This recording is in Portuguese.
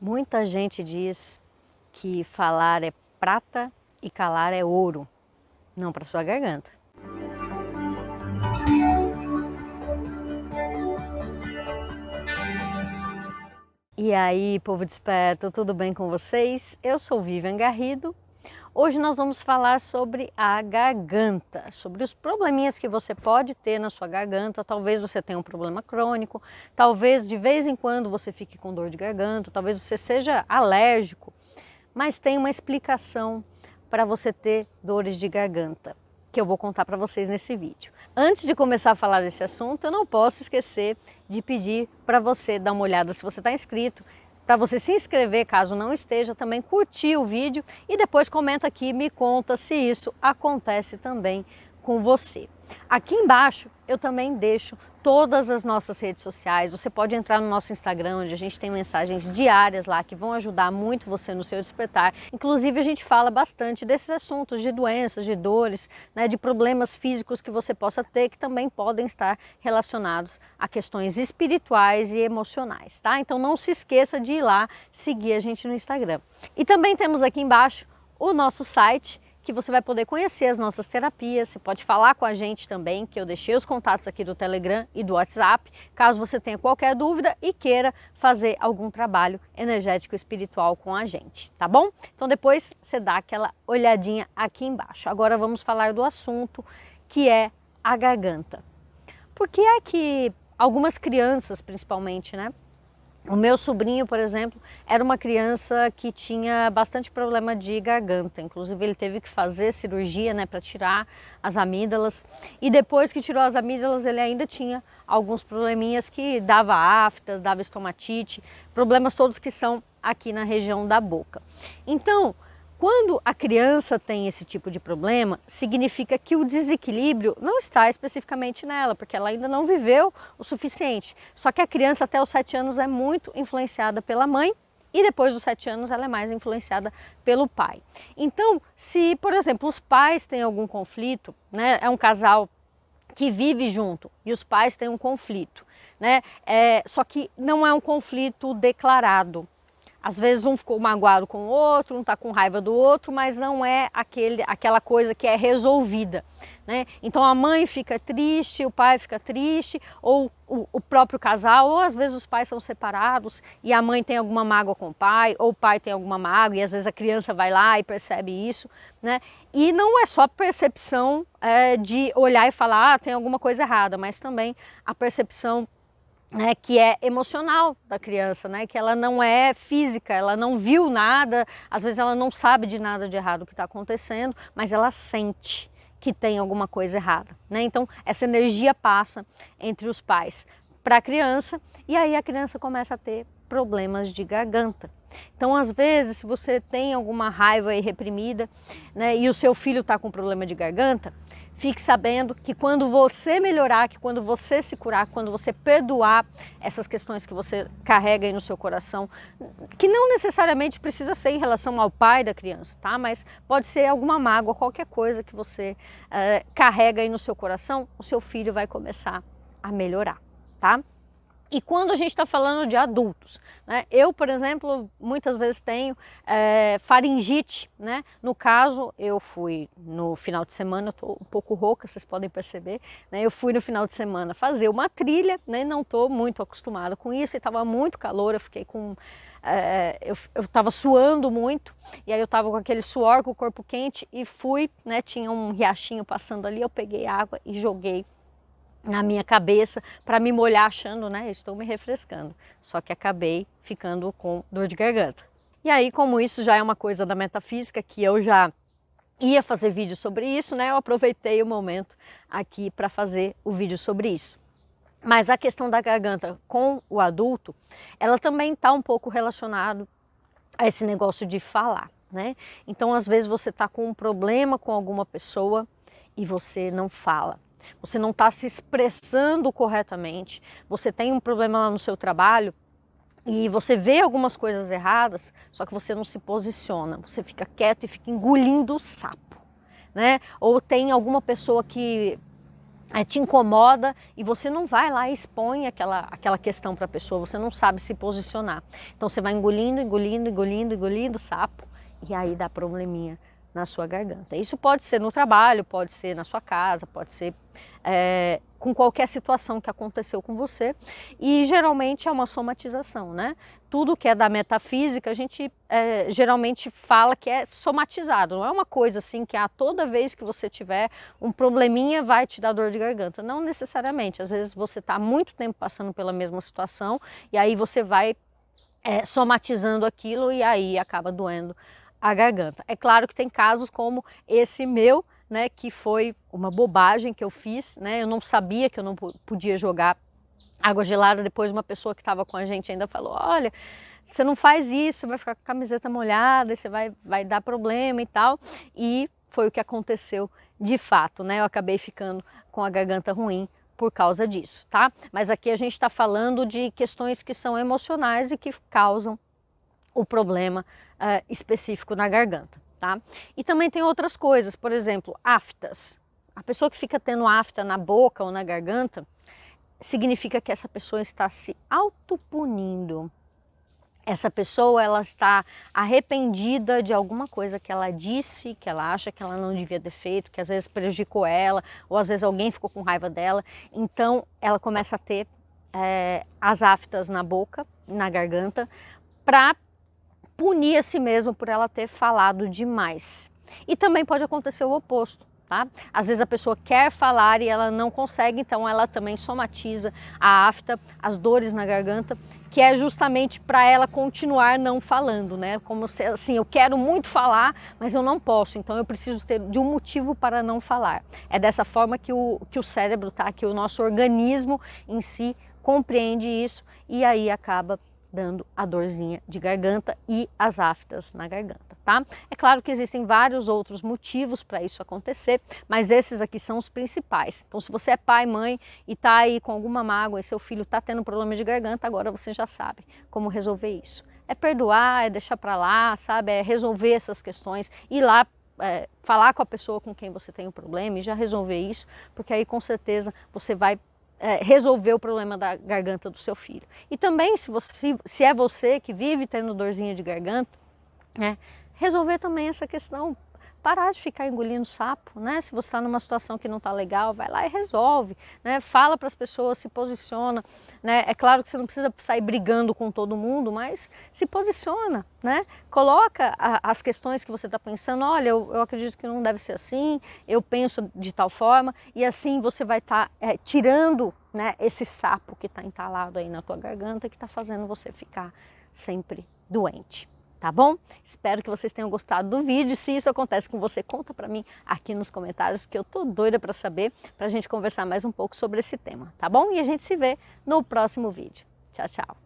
Muita gente diz que falar é prata e calar é ouro, não para sua garganta. E aí, povo desperto, tudo bem com vocês? Eu sou Vivian Garrido. Hoje nós vamos falar sobre a garganta, sobre os probleminhas que você pode ter na sua garganta. Talvez você tenha um problema crônico, talvez de vez em quando você fique com dor de garganta, talvez você seja alérgico, mas tem uma explicação para você ter dores de garganta, que eu vou contar para vocês nesse vídeo. Antes de começar a falar desse assunto, eu não posso esquecer de pedir para você dar uma olhada se você está inscrito, para você se inscrever caso não esteja, também curtir o vídeo e depois comenta aqui e me conta se isso acontece também com você. Aqui embaixo eu também deixo todas as nossas redes sociais. Você pode entrar no nosso Instagram, onde a gente tem mensagens diárias lá que vão ajudar muito você no seu despertar. Inclusive a gente fala bastante desses assuntos de doenças, de dores, né, de problemas físicos que você possa ter, que também podem estar relacionados a questões espirituais e emocionais, tá? Então não se esqueça de ir lá seguir a gente no Instagram. E também temos aqui embaixo o nosso site, que você vai poder conhecer as nossas terapias. Você pode falar com a gente também, que eu deixei os contatos aqui do Telegram e do WhatsApp, caso você tenha qualquer dúvida e queira fazer algum trabalho energético espiritual com a gente, tá bom? Então depois você dá aquela olhadinha aqui embaixo. Agora vamos falar do assunto, que é a garganta. Por que é que algumas crianças, principalmente, né? O meu sobrinho, por exemplo, era uma criança que tinha bastante problema de garganta. Inclusive ele teve que fazer cirurgia, né, para tirar as amígdalas. E depois que tirou as amígdalas, ele ainda tinha alguns probleminhas que dava aftas, dava estomatite, problemas todos que são aqui na região da boca. Então, quando a criança tem esse tipo de problema, significa que o desequilíbrio não está especificamente nela, porque ela ainda não viveu o suficiente. Só que a criança até os 7 anos é muito influenciada pela mãe e depois dos 7 anos ela é mais influenciada pelo pai. Então, se, por exemplo, os pais têm algum conflito, né, é um casal que vive junto e os pais têm um conflito, né, só que não é um conflito declarado. Às vezes um ficou magoado com o outro, um está com raiva do outro, mas não é aquela coisa que é resolvida, né? Então a mãe fica triste, o pai fica triste, ou o próprio casal, ou às vezes os pais são separados e a mãe tem alguma mágoa com o pai, ou o pai tem alguma mágoa e às vezes a criança vai lá e percebe isso, né? E não é só percepção de olhar e falar, tem alguma coisa errada, mas também a percepção que é emocional da criança, né? Que ela não é física, ela não viu nada, às vezes ela não sabe de nada de errado que está acontecendo, mas ela sente que tem alguma coisa errada, né? Então essa energia passa entre os pais para a criança e aí a criança começa a ter problemas de garganta. Então às vezes se você tem alguma raiva aí reprimida, né, e o seu filho está com problema de garganta, fique sabendo que quando você melhorar, que quando você se curar, quando você perdoar essas questões que você carrega aí no seu coração, que não necessariamente precisa ser em relação ao pai da criança, tá? Mas pode ser alguma mágoa, qualquer coisa que você carrega aí no seu coração, o seu filho vai começar a melhorar, tá? E quando a gente está falando de adultos, né? Eu, por exemplo, muitas vezes tenho faringite, né? No caso, eu fui no final de semana, eu estou um pouco rouca, vocês podem perceber, né? Eu fui no final de semana fazer uma trilha, né? Não estou muito acostumada com isso, e estava muito calor, eu fiquei com... eu estava suando muito, e aí eu estava com aquele suor, com o corpo quente, e fui, né? Tinha um riachinho passando ali, eu peguei água e joguei na minha cabeça para me molhar achando, né, estou me refrescando. Só que acabei ficando com dor de garganta. E aí, como isso já é uma coisa da metafísica, que eu já ia fazer vídeo sobre isso, né, eu aproveitei o momento aqui para fazer o vídeo sobre isso. Mas a questão da garganta com o adulto, ela também está um pouco relacionado a esse negócio de falar, né? Então, às vezes você está com um problema com alguma pessoa e você não fala. Você não está se expressando corretamente, você tem um problema lá no seu trabalho e você vê algumas coisas erradas, só que você não se posiciona, você fica quieto e fica engolindo o sapo, né? Ou tem alguma pessoa que te incomoda e você não vai lá e expõe aquela questão para a pessoa, você não sabe se posicionar. Então você vai engolindo, engolindo, engolindo, engolindo o sapo e aí dá probleminha na sua garganta. Isso pode ser no trabalho, pode ser na sua casa, pode ser com qualquer situação que aconteceu com você e geralmente é uma somatização, né? Tudo que é da metafísica a gente geralmente fala que é somatizado, não é uma coisa assim que toda vez que você tiver um probleminha vai te dar dor de garganta, não necessariamente, às vezes você está muito tempo passando pela mesma situação e aí você vai somatizando aquilo e aí acaba doendo a garganta. É claro que tem casos como esse meu, né, que foi uma bobagem que eu fiz, né, eu não sabia que eu não podia jogar água gelada, depois uma pessoa que estava com a gente ainda falou, olha, você não faz isso, vai ficar com a camiseta molhada, você vai dar problema e tal, e foi o que aconteceu de fato, né, eu acabei ficando com a garganta ruim por causa disso, tá? Mas aqui a gente está falando de questões que são emocionais e que causam o problema específico na garganta, tá? E também tem outras coisas, por exemplo, aftas. A pessoa que fica tendo afta na boca ou na garganta, significa que essa pessoa está se autopunindo. Essa pessoa, ela está arrependida de alguma coisa que ela disse, que ela acha que ela não devia ter feito, que às vezes prejudicou ela, ou às vezes alguém ficou com raiva dela. Então, ela começa a ter as aftas na boca, na garganta, para punir a si mesma por ela ter falado demais. E também pode acontecer o oposto, tá? Às vezes a pessoa quer falar e ela não consegue, então ela também somatiza a afta, as dores na garganta, que é justamente para ela continuar não falando, né? Como se assim, eu quero muito falar, mas eu não posso, então eu preciso ter de um motivo para não falar. É dessa forma que o cérebro, tá? Que o nosso organismo em si compreende isso e aí acaba dando a dorzinha de garganta e as aftas na garganta, tá? É claro que existem vários outros motivos para isso acontecer, mas esses aqui são os principais. Então, se você é pai, mãe e tá aí com alguma mágoa e seu filho tá tendo problema de garganta, agora você já sabe como resolver isso. É perdoar, é deixar para lá, sabe? É resolver essas questões, ir lá falar com a pessoa com quem você tem o problema e já resolver isso, porque aí com certeza você vai resolver o problema da garganta do seu filho. E também, se é você que vive tendo dorzinha de garganta, né, resolver também essa questão, parar de ficar engolindo sapo, né? Se você está numa situação que não está legal, vai lá e resolve, né? Fala para as pessoas, se posiciona, né? É claro que você não precisa sair brigando com todo mundo, mas se posiciona, né? Coloca as questões que você está pensando, olha, eu acredito que não deve ser assim, eu penso de tal forma, e assim você vai estar tirando, né, esse sapo que está entalado aí na tua garganta, que está fazendo você ficar sempre doente. Tá bom? Espero que vocês tenham gostado do vídeo. Se isso acontece com você, conta pra mim aqui nos comentários, que eu tô doida pra saber, pra gente conversar mais um pouco sobre esse tema, tá bom? E a gente se vê no próximo vídeo. Tchau, tchau!